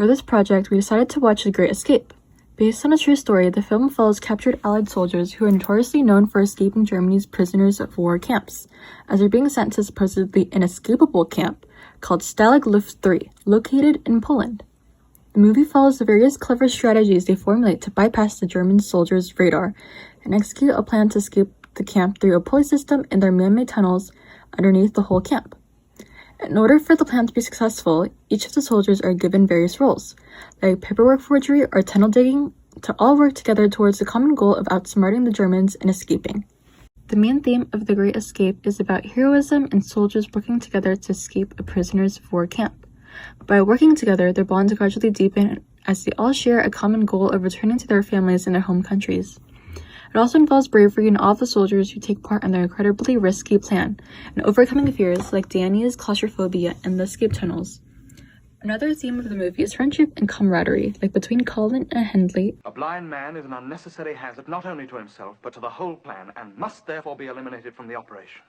For this project, we decided to watch The Great Escape. Based on a true story, the film follows captured Allied soldiers who are notoriously known for escaping Germany's prisoners of war camps, as they're being sent to supposedly inescapable camp called Stalag Luft III, located in Poland. The movie follows the various clever strategies they formulate to bypass the German soldiers' radar and execute a plan to escape the camp through a pulley system in their man-made tunnels underneath the whole camp. In order for the plan to be successful, each of the soldiers are given various roles, like paperwork forgery or tunnel digging, to all work together towards the common goal of outsmarting the Germans and escaping. The main theme of The Great Escape is about heroism and soldiers working together to escape a prisoners of war camp. By working together, their bonds gradually deepen as they all share a common goal of returning to their families in their home countries. It also involves bravery in all the soldiers who take part in their incredibly risky plan, and overcoming fears like Danny's claustrophobia and the escape tunnels. Another theme of the movie is friendship and camaraderie, like between Colin and Hendley. A blind man is an unnecessary hazard not only to himself, but to the whole plan, and must therefore be eliminated from the operation.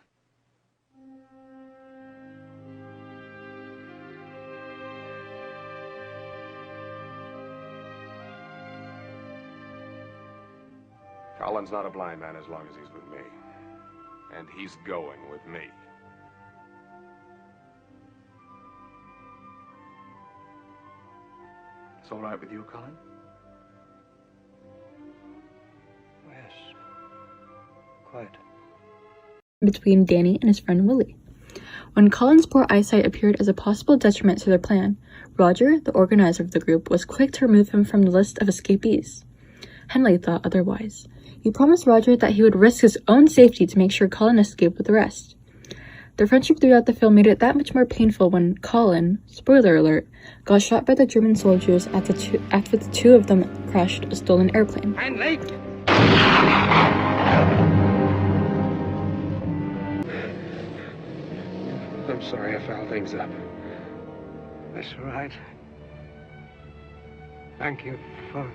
Colin's not a blind man as long as he's with me. And he's going with me. It's all right with you, Colin? Yes. Quite. Between Danny and his friend Willie. When Colin's poor eyesight appeared as a possible detriment to their plan, Roger, the organizer of the group, was quick to remove him from the list of escapees. Henley thought otherwise. He promised Roger that he would risk his own safety to make sure Colin escaped with the rest. Their friendship throughout the film made it that much more painful when Colin, spoiler alert, got shot by the German soldiers after the two of them crashed a stolen airplane. Henley! I'm sorry I fouled things up. That's all right. Thank you for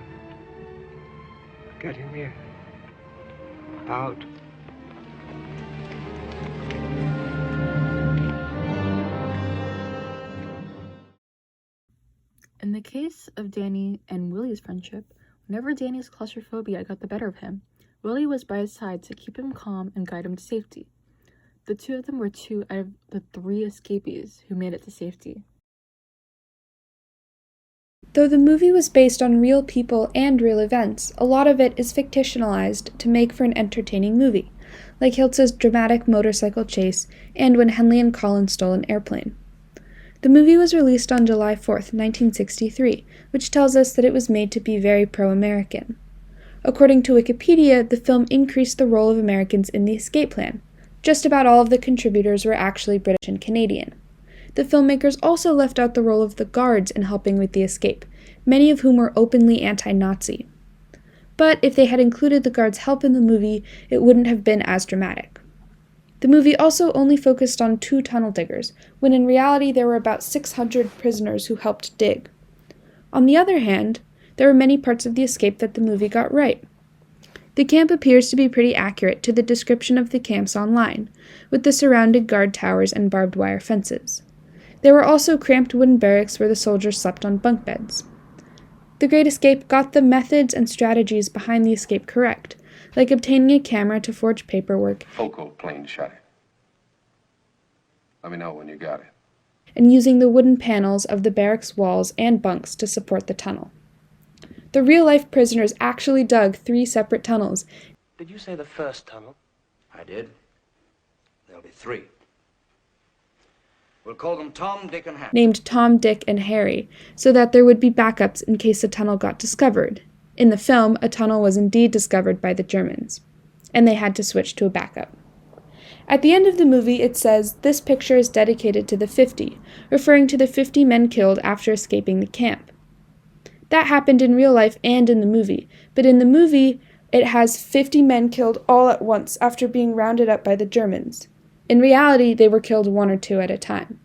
getting me out. In the case of Danny and Willie's friendship, whenever Danny's claustrophobia got the better of him, Willie was by his side to keep him calm and guide him to safety. The two of them were two out of the three escapees who made it to safety. Though the movie was based on real people and real events, a lot of it is fictionalized to make for an entertaining movie, like Hiltza's dramatic motorcycle chase and when Henley and Colin stole an airplane. The movie was released on July 4th, 1963, which tells us that it was made to be very pro-American. According to Wikipedia, the film increased the role of Americans in the escape plan. Just about all of the contributors were actually British and Canadian. The filmmakers also left out the role of the guards in helping with the escape, many of whom were openly anti-Nazi. But if they had included the guards' help in the movie, it wouldn't have been as dramatic. The movie also only focused on 2 tunnel diggers, when in reality there were about 600 prisoners who helped dig. On the other hand, there were many parts of the escape that the movie got right. The camp appears to be pretty accurate to the description of the camps online, with the surrounded guard towers and barbed wire fences. There were also cramped wooden barracks where the soldiers slept on bunk beds. The Great Escape got the methods and strategies behind the escape correct, like obtaining a camera to forge paperwork, Focal plane shutter. Let me know when you got it. and using the wooden panels of the barracks walls and bunks to support the tunnel. The real-life prisoners actually dug 3 separate tunnels. Did you say the first tunnel? I did. There'll be 3. We'll call them Tom, Dick, and Harry. Named Tom, Dick, and Harry, so that there would be backups in case a tunnel got discovered. In the film, a tunnel was indeed discovered by the Germans, and they had to switch to a backup. At the end of the movie, it says, "This picture is dedicated to the 50, referring to the 50 men killed after escaping the camp. That happened in real life and in the movie, but in the movie, it has 50 men killed all at once after being rounded up by the Germans. In reality, they were killed 1 or 2 at a time.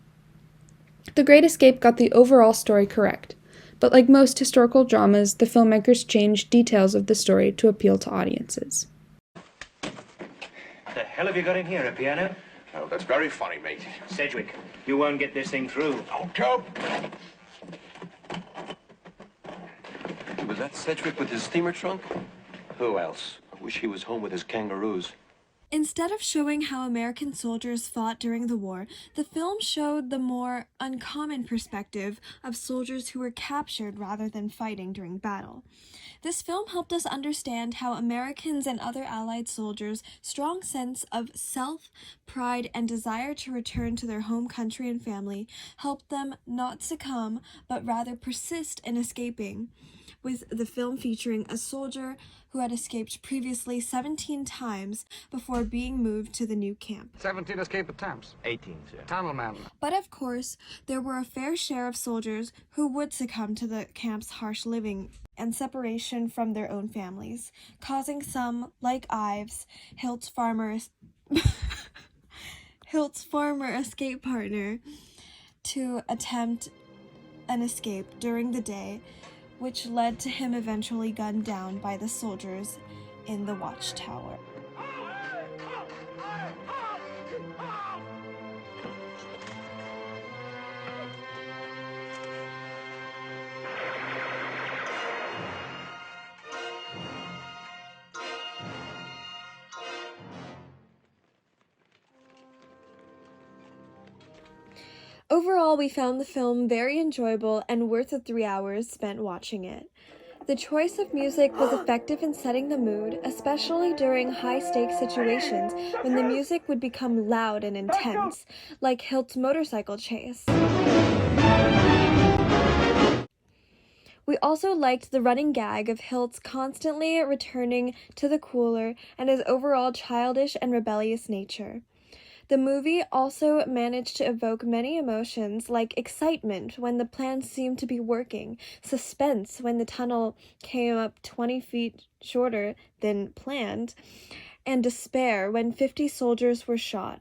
The Great Escape got the overall story correct, but like most historical dramas, the filmmakers changed details of the story to appeal to audiences. The hell have you got in here, a piano? Oh, that's very funny, mate. Sedgwick, you won't get this thing through. Don't go. Was that Sedgwick with his steamer trunk? Who else? I wish he was home with his kangaroos. Instead of showing how American soldiers fought during the war, the film showed the more uncommon perspective of soldiers who were captured rather than fighting during battle. This film helped us understand how Americans and other Allied soldiers' strong sense of self, pride, and desire to return to their home country and family helped them not succumb, but rather persist in escaping, with the film featuring a soldier who had escaped previously 17 times before being moved to the new camp. 17 escape attempts. 18, sir. Tunnel man. But of course, there were a fair share of soldiers who would succumb to the camp's harsh living and separation from their own families, causing some, like Ives, Hilt's farmer escape partner, to attempt an escape during the day, which led to him eventually gunned down by the soldiers in the watchtower. Overall, we found the film very enjoyable and worth the 3 hours spent watching it. The choice of music was effective in setting the mood, especially during high-stakes situations when the music would become loud and intense, like Hilt's motorcycle chase. We also liked the running gag of Hilt's constantly returning to the cooler and his overall childish and rebellious nature. The movie also managed to evoke many emotions like excitement when the plan seemed to be working, suspense when the tunnel came up 20 feet shorter than planned, and despair when 50 soldiers were shot.